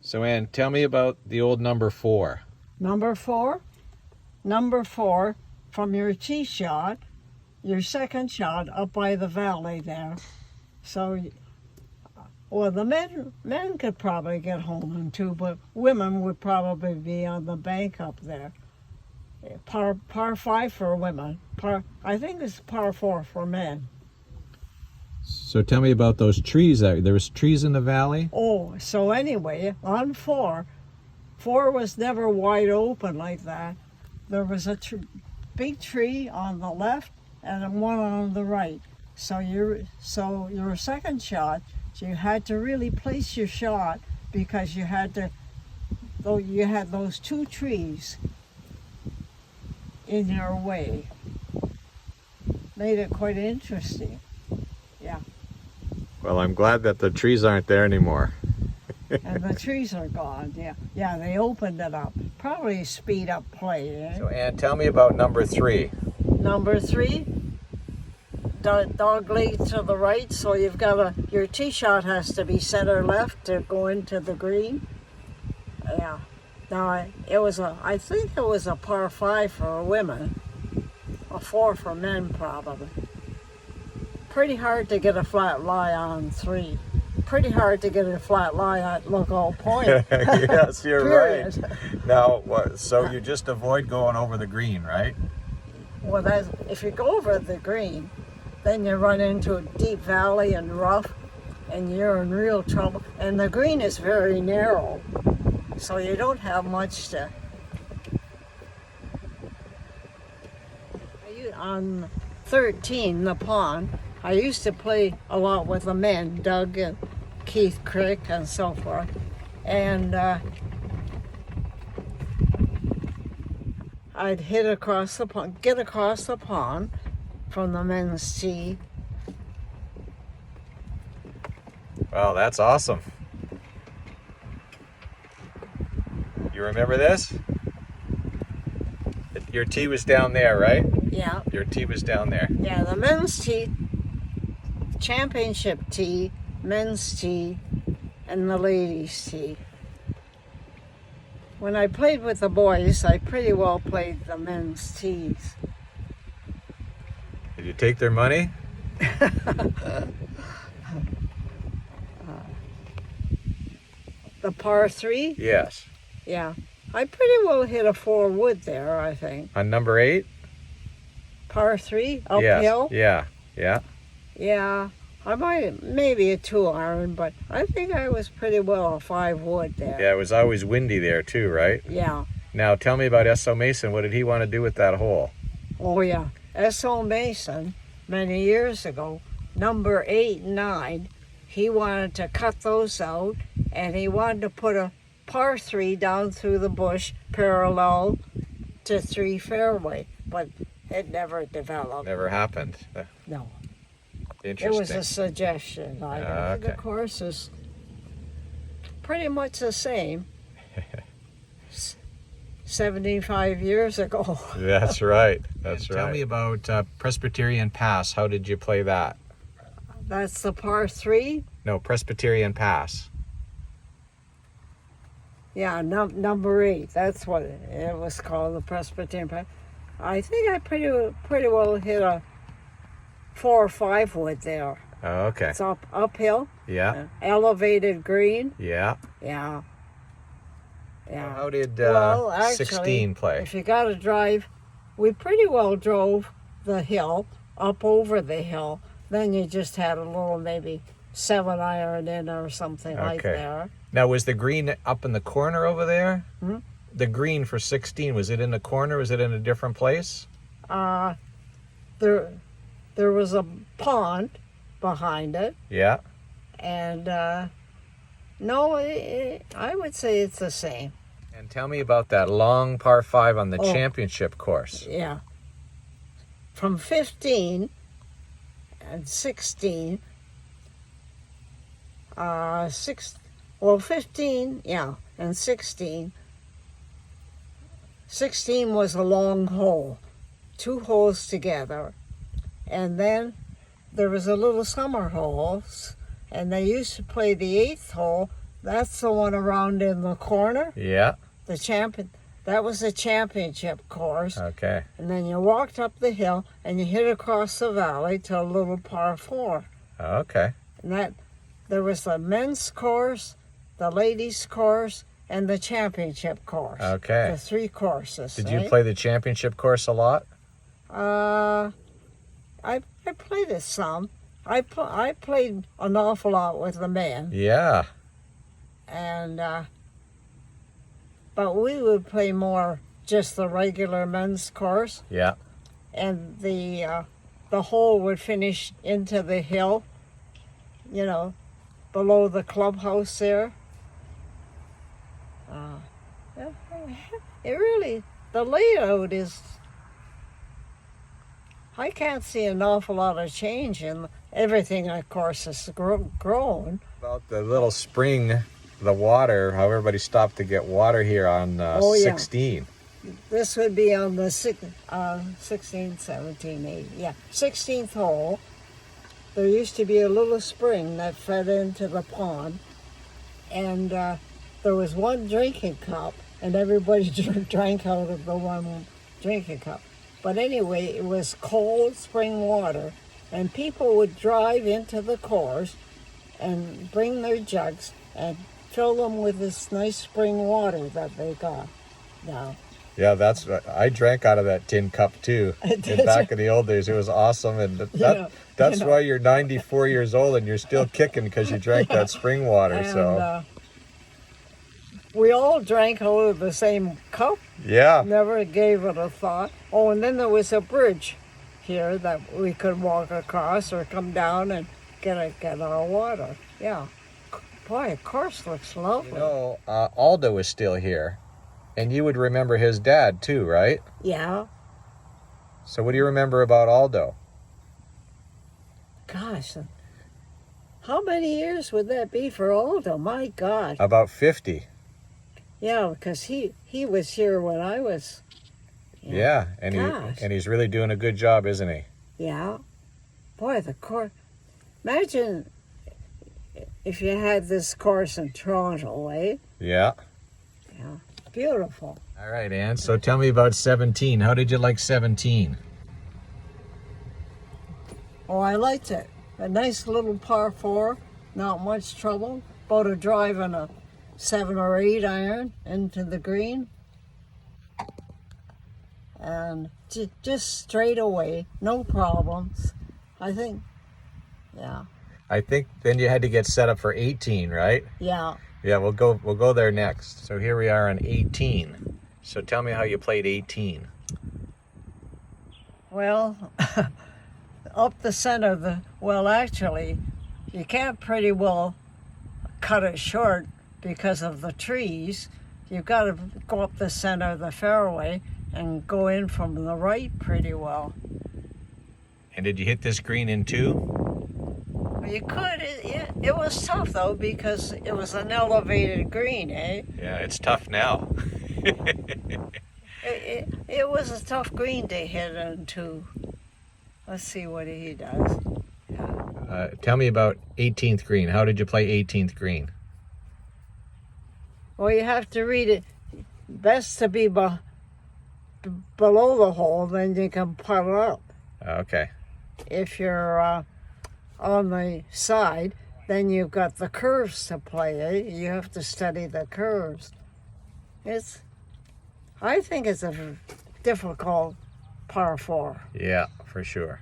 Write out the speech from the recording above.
So Ann, tell me about the old number 4. Number 4? Number 4, from your tee shot, your second shot up by the valley there. So, well, the men could probably get home in 2, but women would probably be on the bank up there. Par 5 for women. I think it's par 4 for men. So tell me about those trees. There was trees in the valley? Oh, so anyway, on 4 was never wide open like that. There was a big tree on the left and one on the right. So your second shot, you had to really place your shot because you had those 2 trees in your way. Made it quite interesting. Yeah. Well, I'm glad that the trees aren't there anymore. And the trees are gone, yeah. Yeah, they opened it up. Probably speed up play, eh? So Ann, tell me about number 3. Number 3, dog leg to the right, so you've got your tee shot has to be center left to go into the green. Yeah. Now, I think it was a par 5 for women, a 4 for men probably. Pretty hard to get a flat lie on 3. Pretty hard to get a flat lie at Lookout Point. Yes, you're right. Now, so you just avoid going over the green, right? Well, if you go over the green, then you run into a deep valley and rough, and you're in real trouble. And the green is very narrow, so you don't have much to... On 13, the pond, I used to play a lot with the men, Doug and Keith Crick and so forth. And I'd hit across the pond, get across the pond from the men's tee. Wow, that's awesome. You remember this? Your tee was down there, right? Yeah. Your tee was down there. Yeah, the men's tee, championship tee, men's tee, and the ladies' tee. When I played with the boys, I pretty well played the men's tees. Did you take their money? The par 3? Yes. Yeah. I pretty well hit a 4 wood there, I think. On number 8? Par 3, uphill? Yes. Yeah. Yeah. I might, maybe a 2 iron, but I think I was pretty well a 5 wood there. Yeah, it was always windy there too, right? Yeah. Now tell me about S.O. Mason. What did he want to do with that hole? Oh, yeah. S.O. Mason, many years ago, number 8 and 9, he wanted to cut those out, and he wanted to put a par 3 down through the bush parallel to 3 fairway, but it never developed. Never happened. No. Interesting. It was a suggestion. Okay. The course is pretty much the same. 75 years ago. That's right. That's right. Tell me about Presbyterian Pass. How did you play that? That's the par 3? No, Presbyterian Pass. Yeah, number 8. That's what it was called, the Presbyterian Pass. I think I pretty well hit a 4 or 5 wood there. Oh, okay. It's uphill. Yeah. Elevated green. Yeah. Yeah. Yeah. How did actually, 16 play? If you got a drive, we pretty well drove the hill, up over the hill. Then you just had a little maybe 7 iron in or something like there. Now, was the green up in the corner over there? Hmm? The green for 16, was it in the corner? Was it in a different place? There was a pond behind it. Yeah. And no, I would say it's the same. And tell me about that long par 5 on the championship course. Yeah. From 15 and 16, 15, yeah, and 16. 16 was a long hole, 2 holes together. And then there was a little summer holes, and they used to play the 8th hole That's the one around in the corner. Yeah. That was the championship course. Okay. And then you walked up the hill and you hit across the valley to a little par 4. Okay. And there was the men's course, the ladies' course, and the championship course. Okay. The 3 courses. Did you play the championship course a lot? I played it some. I played an awful lot with the men. Yeah. And but we would play more just the regular men's course. Yeah. And the hole would finish into the hill, below the clubhouse there. The layout is, I can't see an awful lot of change in everything, of course, has grown. About the little spring, the water, how everybody stopped to get water here on 16. This would be on the 16, 17, 18, 16th hole. There used to be a little spring that fed into the pond, and there was one drinking cup, and everybody drank out of the one drinking cup. But anyway, it was cold spring water, and people would drive into the course and bring their jugs and fill them with this nice spring water that they got now. Yeah, I drank out of that tin cup too. Back in the old days, it was awesome, and that's why you're 94 years old and you're still kicking, because you drank that spring water. And, we all drank out of the same cup. Yeah. Never gave it a thought. Oh, and then there was a bridge here that we could walk across or come down and get our water. Yeah. Boy, of course, looks lovely. Aldo is still here, and you would remember his dad too, right? Yeah. So what do you remember about Aldo? Gosh, how many years would that be for Aldo? My God. About 50. Yeah, because he was here when I was. Yeah, and he's really doing a good job, isn't he? Yeah. Boy, the course. Imagine if you had this course in Toronto, eh? Yeah. Yeah. Beautiful. All right, Ann. So tell me about 17. How did you like 17? Oh, I liked it. A nice little par 4, not much trouble. About a drive and a 7 or 8 iron into the green. And just straight away, no problems. I think, yeah. I think then you had to get set up for 18, right? Yeah. Yeah, we'll go there next. So here we are on 18. So tell me how you played 18. Well, up the center, actually, you can't pretty well cut it short because of the trees. You've got to go up the center of the fairway and go in from the right pretty well. And did you hit this green in 2? Well, you could. It was tough, though, because it was an elevated green, eh? Yeah, it's tough now. It was a tough green to hit into. Let's see what he does. Yeah. Tell me about 18th green. How did you play 18th green? Well, you have to read it. Best to be below the hole, then you can putt it up. Okay. If you're on the side, then you've got the curves to play. Eh? You have to study the curves. I think it's a difficult par 4. Yeah, for sure.